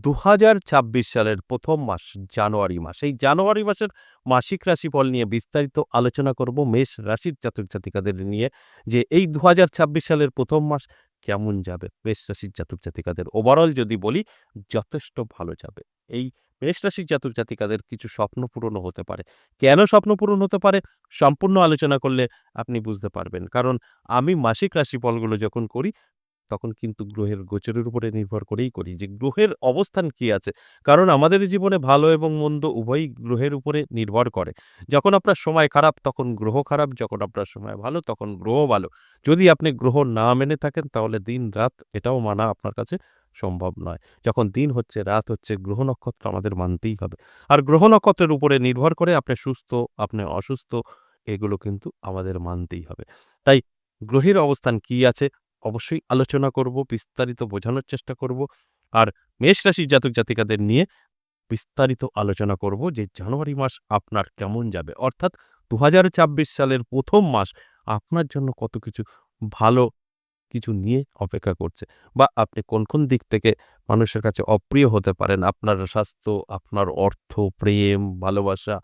২০২৬ সালের ১ম মাস জানুয়ারি মাস। এই জানুয়ারি মাসের মাসিক রাশিফল নিয়ে বিস্তারিত আলোচনা করব মেষ রাশির জাতক-জাতিকাদের নিয়ে যে এই ২০২৬ সালের ১ম মাস কেমন যাবে মেষ রাশির জাতক-জাতিকাদের। ওভারঅল যদি বলি যথেষ্ট ভালো যাবে। এই মেষ রাশির জাতক-জাতিকাদের কিছু স্বপ্ন পূরণও হতে পারে। কেন স্বপ্ন পূরণ হতে পারে? সম্পূর্ণ আলোচনা করলে আপনি বুঝতে পারবেন। কারণ আমি মাসিক রাশিফলগুলো যখন করি তখন কিন্তু গ্রহের গোচরের উপরে নির্ভর করেই করি যে গ্রহের অবস্থান কি আছে। কারণ আমাদের জীবনে ভালো এবং মন্দ উভয়ই গ্রহের উপরে নির্ভর করে। যখন আপনার সময় খারাপ তখন গ্রহ খারাপ, যখন আপনার সময় ভালো তখন গ্রহ ভালো। যদি আপনি গ্রহ না মেনে থাকেন তাহলে দিন-রাত এটাও মানা আপনার কাছে সম্ভব নয়। যখন দিন হচ্ছে, রাত হচ্ছে, গ্রহ নক্ষত্র আমাদের মানতেই হবে। আর গ্রহ নক্ষত্রের উপরে নির্ভর করে আপনি সুস্থ, আপনি অসুস্থ এগুলো কিন্তু আমাদের মানতেই হবে। তাই গ্রহের অবস্থান কি আছে অবশ্যই আলোচনা করব, বিস্তারিত বোঝানোর চেষ্টা করব। আর মেষ রাশির জাতক-জাতিকাদের নিয়ে বিস্তারিত আলোচনা করব যে জানুয়ারি মাস আপনার কেমন যাবে। অর্থাৎ ২০২৬ সালের ১ম মাস আপনার জন্য কত কিছু ভালো কিছু নিয়ে অপেক্ষা করছে বা আপনি কোন দিক থেকে মানুষের কাছে অপ্রিয় হতে পারেন। আপনার স্বাস্থ্য, আপনার অর্থ, প্রেম, ভালোবাসা,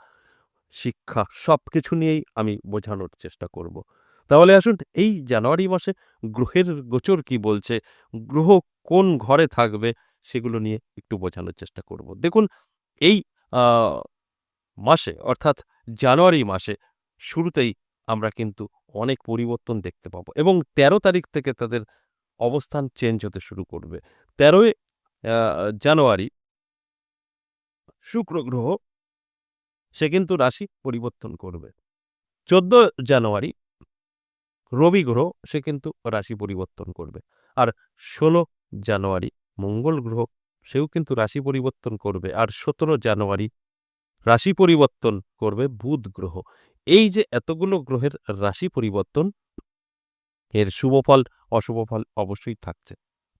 শিক্ষা সবকিছু নিয়েই আমি বোঝানোর চেষ্টা করব। তাহলে আসুন এই জানুয়ারি মাসে গ্রহের গোচর কি বলছে, গ্রহ কোন ঘরে থাকবে সেগুলো নিয়ে একটু বোঝানোর চেষ্টা করব। দেখুন এই আ মাসে অর্থাৎ জানুয়ারি মাসে শুরুতেই আমরা কিন্তু অনেক পরিবর্তন দেখতে পাবো এবং ১৩ তারিখ থেকে তাদের অবস্থান চেঞ্জ হতে শুরু করবে। ১৩ই আ জানুয়ারি শুক্র গ্রহ সে কিন্তু রাশি পরিবর্তন করবে। ১৪ জানুয়ারি রবি গ্রহ সে কিন্তু রাশি পরিবর্তন করবে। আর ১৬ জানুয়ারি মঙ্গল গ্রহ সেও কিন্তু রাশি পরিবর্তন করবে। আর ১৭ জানুয়ারি রাশি পরিবর্তন করবে বুধ গ্রহ। এই যে এতগুলো গ্রহের রাশি পরিবর্তন এর শুভ ফল, অশুভ ফল অবশ্যই থাকছে।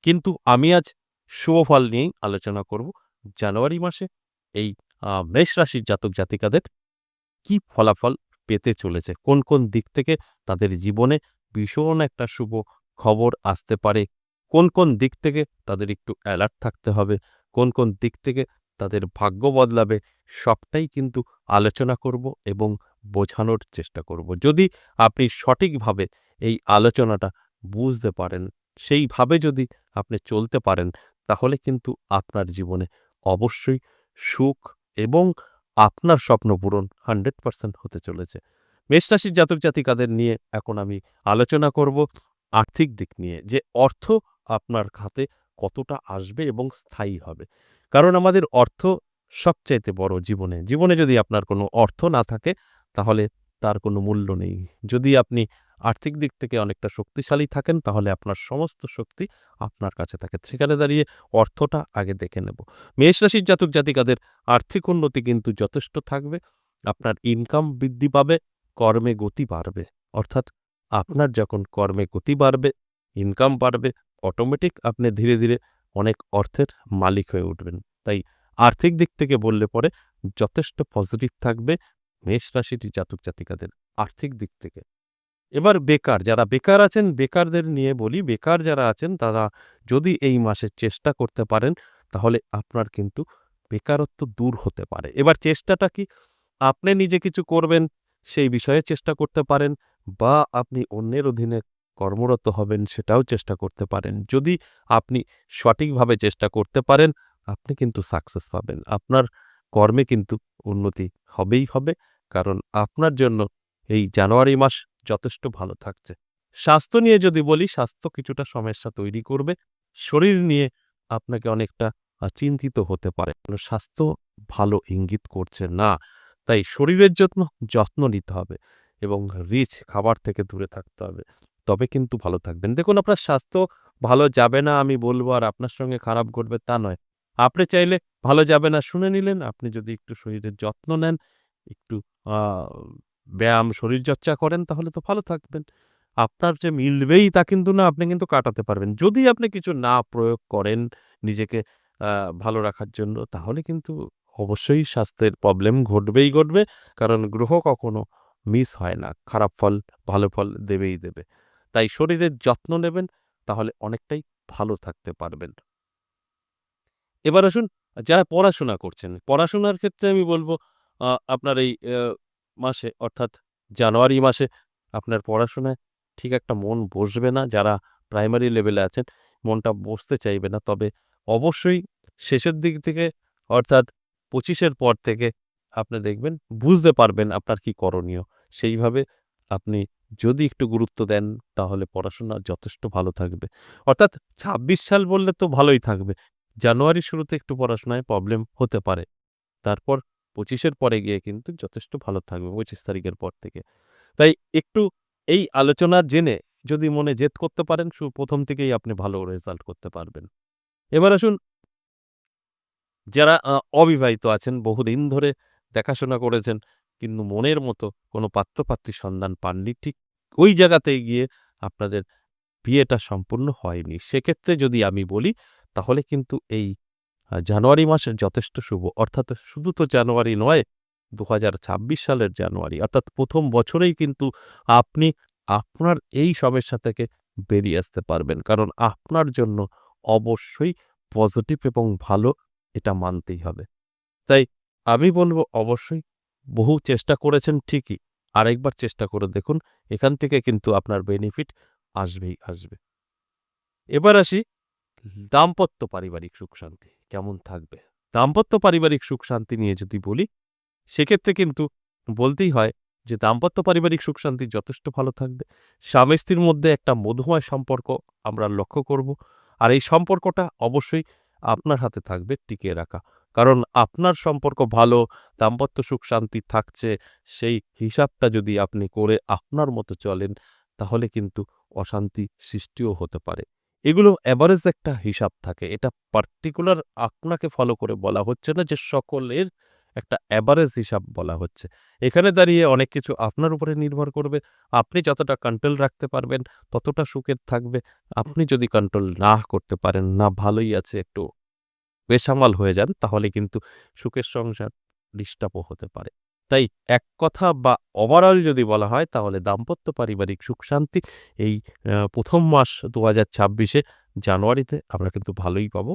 কিন্তু আমি আজ শুভ ফল নিয়েই আলোচনা করব। জানুয়ারি মাসে এই মেষ রাশির জাতক-জাতিকাদের কি ফলাফল পেতে চলেছে? কোন দিক থেকে তাদের জীবনে ভীষণ একটা শুভ খবর আসতে পারে? কোন দিক থেকে তাদের একটু অ্যালার্ট থাকতে হবে? কোন দিক থেকে তাদের ভাগ্য বদলাবে? সবটাই কিন্তু আলোচনা করব এবং বোঝানোর চেষ্টা করব। যদি আপনি সঠিকভাবে এই আলোচনাটা বুঝতে পারেন, সেইভাবে যদি আপনি চলতে পারেন, তাহলে কিন্তু আপনার জীবনে অবশ্যই সুখ এবং আপনার স্বপ্ন পূরণ 100% হতে চলেছে। মেষ রাশির জাতক-জাতিকাদের নিয়ে এখন আমি আলোচনা করব আর্থিক দিক নিয়ে যে অর্থ আপনার খাতে কতটা আসবে এবং স্থায়ী হবে। কারণ আমাদের অর্থ সবচাইতে বড় জীবনে। জীবনে যদি আপনার কোনো অর্থ না থাকে তাহলে তার কোনো মূল্য নেই। যদি আপনি আর্থিক দিক থেকে অনেকটা শক্তিশালী থাকেন তাহলে আপনার সমস্ত শক্তি আপনার কাছে থাকে। সেখানে দাঁড়িয়ে অর্থটা আগে দেখে নেব। মেষ রাশির জাতক-জাতিকাদের আর্থিক উন্নতি কিন্তু যথেষ্ট থাকবে। আপনার ইনকাম বৃদ্ধি পাবে, কর্মে গতি বাড়বে। অর্থাৎ আপনার যখন কর্মে গতি বাড়বে, ইনকাম বাড়বে, অটোমেটিক আপনি ধীরে অনেক অর্থের মালিক হয়ে উঠবেন। তাই আর্থিক দিক থেকে বললে পরে যথেষ্ট পজিটিভ থাকবে মেষ রাশির জাতক-জাতিকাদের আর্থিক দিক থেকে। এবার বেকার, যারা বেকার আছেন, বেকারদের নিয়ে বলি, বেকার যারা আছেন তারা যদি এই মাসে চেষ্টা করতে পারেন, তাহলে আপনার কিন্তু বেকারত্ব দূর হতে পারে। এবার চেষ্টাটা কি? আপনি নিজে কিছু করবেন, সেই বিষয়ে চেষ্টা করতে পারেন বা আপনি অন্যের অধীনে কর্মরত হবেন, সেটাও চেষ্টা করতে পারেন। যদি আপনি সঠিকভাবে চেষ্টা করতে পারেন, আপনি কিন্তু সাকসেস পাবেন। আপনার কর্মে কিন্তু উন্নতি হবেই হবে। কারণ আপনার জন্য এই জানুয়ারি মাস যথেষ্ট ভালো থাকছে। স্বাস্থ্য নিয়ে যদি বলি, স্বাস্থ্য কিছুটা সমস্যা তৈরি করবে। শরীর নিয়ে আপনাকে অনেকটা চিন্তিত হতে পারে। স্বাস্থ্য ভালো ইঙ্গিত করছে না। তাই শরীরের জন্য যত্ন নিতে হবে এবং রিচ খাবার থেকে দূরে থাকতে হবে। তবে কিন্তু ভালো থাকবেন। দেখুন আপনার স্বাস্থ্য ভালো যাবে না আমি বলব আর আপনার সঙ্গে খারাপ ঘটবে তা নয়। আপনি চাইলে ভালো যাবে না শুনে নিলেন। আপনি যদি একটু শরীরের যত্ন নেন, একটু আ ব্যায়াম, শরীরচর্চা করেন তাহলে তো ভালো থাকবেন। আপনার যে মিলবেই তা কিন্তু না, আপনি কিন্তু কাটাতে পারবেন। যদি আপনি কিছু না প্রয়োগ করেন নিজেকে আ ভালো রাখার জন্য তাহলে কিন্তু অবশ্যই স্বাস্থ্যের প্রবলেম ঘটবে। কারণ গ্রহ কখনো মিস হয় না। খারাপ ফল, ভালো ফল দেবেই দেবে। তাই শরীরের যত্ন নেবেন তাহলে অনেকটাই ভালো থাকতে পারবেন। এবার আসুন যারা পড়াশোনা করছেন, পড়াশোনার ক্ষেত্রে আমি বলব আপনার এই মাসে অর্থাৎ জানুয়ারি মাসে আপনার পড়াশোনায় ঠিক একটা মন বসবে না। যারা প্রাইমারি লেভেলে আছেন, মনটা বসতে চাইবে না। তবে অবশ্যই শেষের দিক থেকে অর্থাৎ ২৫ এর পর থেকে আপনি দেখবেন বুঝতে পারবেন আপনার কি করণীয়। সেইভাবে আপনি যদি একটু গুরুত্ব দেন তাহলে পড়াশোনা যথেষ্ট ভালো থাকবে। অর্থাৎ ২৬ সাল বললে তো ভালোই থাকবে। জানুয়ারির শুরুতে একটু পড়াশোনায় প্রবলেম হতে পারে। তারপর ২৫ এর পরে গিয়ে কিন্তু যথেষ্ট ভালো থাকবে ২৫ তারিখের পর থেকে। তাই একটু এই আলোচনা জেনে যদি মনে জেদ করতে পারেন ১ম থেকেই আপনি ভালো রেজাল্ট করতে পারবেন। এবার আসুন যারা অবিবাহিত আছেন, বহুদিন ধরে দেখাশোনা করেছেন কিন্তু মনের মতো কোনো পাত্র-পাত্রীর সন্ধান পাননি। ঠিক ওই জায়গাতেই গিয়ে আপনাদের বিয়েটা সম্পূর্ণ হয়নি। সেক্ষেত্রে যদি আমি বলি তাহলে কিন্তু এই জানুয়ারি মাস যথেষ্ট শুভ। অর্থাৎ শুধু তো জানুয়ারি নয়, ২০২৬ সালের জানুয়ারি অর্থাৎ ১ম বছরেই কিন্তু আপনি আপনার এই সমস্যা থেকে বেরিয়ে আসতে পারবেন। কারণ আপনার জন্য অবশ্যই পজিটিভ এবং ভালো এটা মানতেই হবে। তাই আমি বলব অবশ্যই বহু চেষ্টা করেছেন ঠিকই। আরেকবার চেষ্টা করে দেখুন। এখান থেকে কিন্তু আপনার বেনিফিট আসবেই আসবে। এবার আসি দাম্পত্য পারিবারিক সুখ-শান্তি কেমন থাকবে? দাম্পত্য পারিবারিক সুখ-শান্তি নিয়ে যদি বলি, সেক্ষেত্রে কিন্তু বলতেই হয় যে দাম্পত্য পারিবারিক সুখ-শান্তি যথেষ্ট ভালো থাকবে। স্বামী-স্ত্রীর মধ্যে একটা মধুময় সম্পর্ক আমরা লক্ষ্য করব। আর এই সম্পর্কটা অবশ্যই আপনার হাতে থাকবে টিকিয়ে রাখা। কারণ আপনার সম্পর্ক ভালো, দাম্পত্য সুখ-শান্তি থাকছে, সেই হিসাবটা যদি আপনি করে আপনার মতো চলেন, তাহলে কিন্তু অশান্তি সৃষ্টিও হতে পারে। এগুলো এভারেজ একটা হিসাব থাকে। এটা পার্টিকুলার আপনাকে ফলো করে বলা হচ্ছে না যে সকলের একটা এভারেজ হিসাব বলা হচ্ছে। এখানে দাঁড়িয়ে অনেক কিছু আপনার উপরে নির্ভর করবে। আপনি যতটা কন্ট্রোল রাখতে পারবেন, ততটা সুখের থাকবে। আপনি যদি কন্ট্রোল না করতে পারেন, না ভালোই আছে একটু বেসামাল হয়ে যান, তাহলে কিন্তু সুখের সংসার ডিস্টার্বও হতে পারে। তাই এক কথা বা ওভারঅল যদি বলা হয় তাহলে দাম্পত্য পারিবারিক সুখ-শান্তি এই ১ম মাস ২০২৬ এ জানুয়ারিতে আমরা কিন্তু ভালোই পাবো।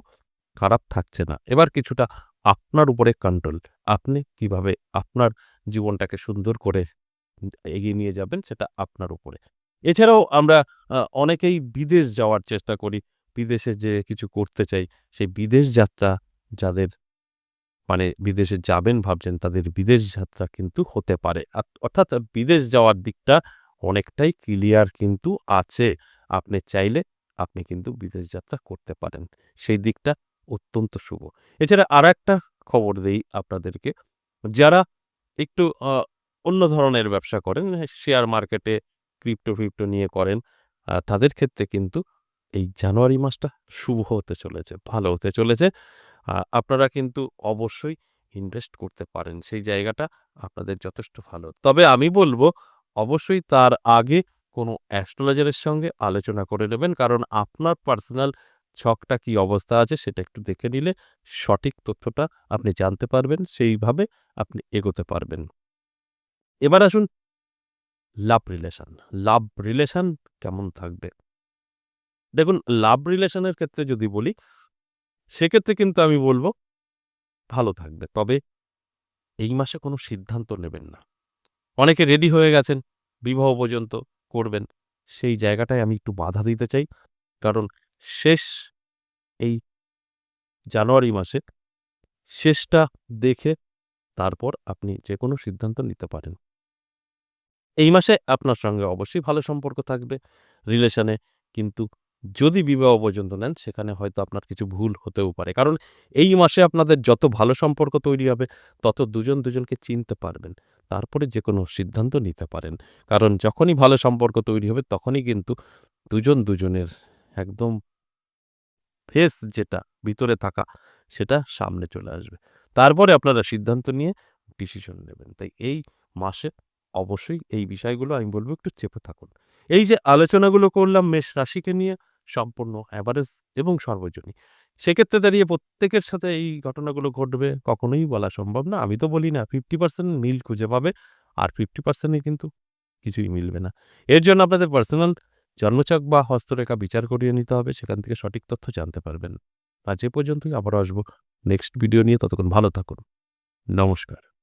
খারাপ থাকছে না। এবার কিছুটা আপনার উপরে কন্ট্রোল। আপনি কিভাবে আপনার জীবনটাকে সুন্দর করে এগিয়ে নিয়ে যাবেন সেটা আপনার উপরে। এছাড়াও আমরা অনেকেই বিদেশ যাওয়ার চেষ্টা করি। বিদেশে যেয়ে কিছু করতে চাই। সেই বিদেশ যাত্রা যাদের মানে বিদেশে যাবেন ভাবছেন তাদের বিদেশ যাত্রা কিন্তু হতে পারে। অর্থাৎ বিদেশ যাওয়ার দিকটা অনেকটাই ক্লিয়ার কিন্তু আছে। আপনি চাইলে আপনি কিন্তু বিদেশ যাত্রা করতে পারেন। সেই দিকটা অত্যন্ত শুভ। এছাড়া আরেকটা খবর দেই আপনাদেরকে। যারা একটু অন্য ধরনের ব্যবসা করেন, শেয়ার মার্কেটে ক্রিপ্টো-ফিপ্টো নিয়ে করেন, তাদের ক্ষেত্রে কিন্তু এই জানুয়ারি মাসটা শুভ হতে চলেছে, ভালো হতে চলেছে। আপনারা কিন্তু অবশ্যই ইনভেস্ট করতে পারেন। সেই জায়গাটা আপনাদের যথেষ্ট ভালো। তবে আমি বলব অবশ্যই তার আগে কোনো অ্যাস্ট্রোলজারের সঙ্গে আলোচনা করে নেবেন। কারণ আপনার পার্সোনাল ছকটা কি অবস্থা আছে সেটা একটু দেখে নিলে সঠিক তথ্যটা আপনি জানতে পারবেন। সেইভাবে আপনি এগোতে পারবেন। এবার আসুন লাভ রিলেশন। লাভ রিলেশন কেমন থাকবে? দেখুন লাভ রিলেশনের ক্ষেত্রে যদি বলি, সেক্ষেত্রে কিন্তু আমি বলব ভালো থাকবে। তবে এই মাসে কোনো সিদ্ধান্ত নেবেন না। অনেকে রেডি হয়ে গেছেন, বিবাহ পর্যন্ত করবেন। সেই জায়গাটায় আমি একটু বাধা দিতে চাই। কারণ শেষ এই জানুয়ারি মাসে শেষটা দেখে তারপর আপনি যেকোনো সিদ্ধান্ত নিতে পারেন। এই মাসে আপনার সঙ্গে অবশ্যই ভালো সম্পর্ক থাকবে রিলেশনে। কিন্তু যদি বিবাহ পর্যন্ত নেন সেখানে হয়তো আপনার কিছু ভুল হতেও পারে। কারণ এই মাসে আপনাদের যত ভালো সম্পর্ক তৈরি হবে তত দুজন দুজনকে চিনতে পারবেন। তারপরে যেকোনো সিদ্ধান্ত নিতে পারেন। কারণ যখনই ভালো সম্পর্ক তৈরি হবে তখনই কিন্তু দুজন দুজনের একদম ফেস যেটা ভিতরে থাকা সেটা সামনে চলে আসবে। তারপরে আপনারা সিদ্ধান্ত নিয়ে ডিসিশন নেবেন। তাই এই মাসে অবশ্যই এই বিষয়গুলো আমি বলব একটু চেপে থাকুন। এই যে আলোচনাগুলো করলাম মেষ রাশিকে নিয়ে সম্পূর্ণ এভারেজ এবং সর্বজনীন। সেক্ষেত্রে দাঁড়িয়ে প্রত্যেকের সাথে এই ঘটনাগুলো ঘটবে কখনোই বলা সম্ভব না। আমি তো বলি না 50% মিল খুঁজে পাবে আর 50% এ কিন্তু কিছুই মিলবে না। এর জন্য আপনাদের পার্সোনাল জন্মছক বা হস্তরেখা বিচার করিয়ে নিতে হবে। সেখান থেকে সঠিক তথ্য জানতে পারবেন। আজ এ পর্যন্তই, আবারও আসবো নেক্সট ভিডিও নিয়ে। ততক্ষণ ভালো থাকুন। নমস্কার।